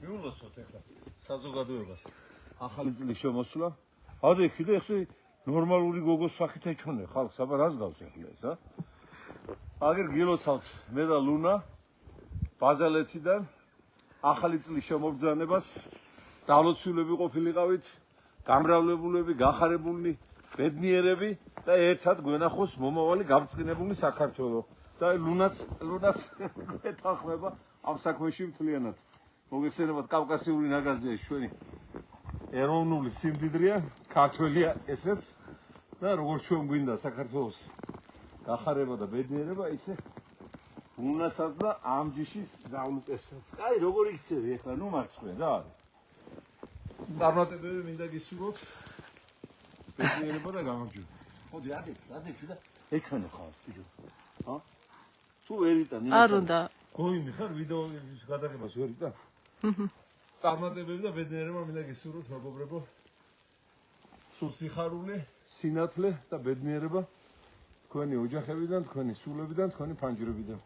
მიულოცოთ ახლა საზოგადოებას ახალი წლის შემოსვლა. აი ხიდა ეხლა ნორმალური გოგოს სახით ეჩვენე ხალხს, აბა რას გავს ახლა ეს, აგერ გილოცავთ მე და ლუნა ბაზალეთიდან ახალი წლის შემოგზანებას დალოცულები ყოფილიყავით, გამრავლებულები, გახარებულნი, ბედნიერები და ერთად გვენახოს მომავალი გამწყინებული საქართველო. და ლუნას ეთანხმება ამ საქმეში მთლიანად. მოგეხსენებათ კავკასიური ნაგაზია ჩვენი ეროვნული სიმდიდრეა, ქართველია ესეც და როგორც ჩვენ გვინდა საქართველოს გახარება და ბედნიერება, ისე ლუნასაც და ამ ჯიშის ზავლუტებსაც. აი როგორ იქცევი ახლა, ნუ მარცხვია რა არის. წარმატებები მინდა გისურვოთ. ბედნიერება და გამარჯვება. მოდი ადექი და ეჩვენე ხარ ბიჭო. თუ ვერიტან არ უნდა გოიმი ხარ ვიდეოს გადაღებას ვერიტან წარმატებები და ბედნიერება მინდა გისურვოთ მეგობრებო. სულ სიხარული, სინათლე და ბედნიერება თქვენი ოჯახებიდან, თქვენი სულებიდან, თქვენი ფანჯრებიდან.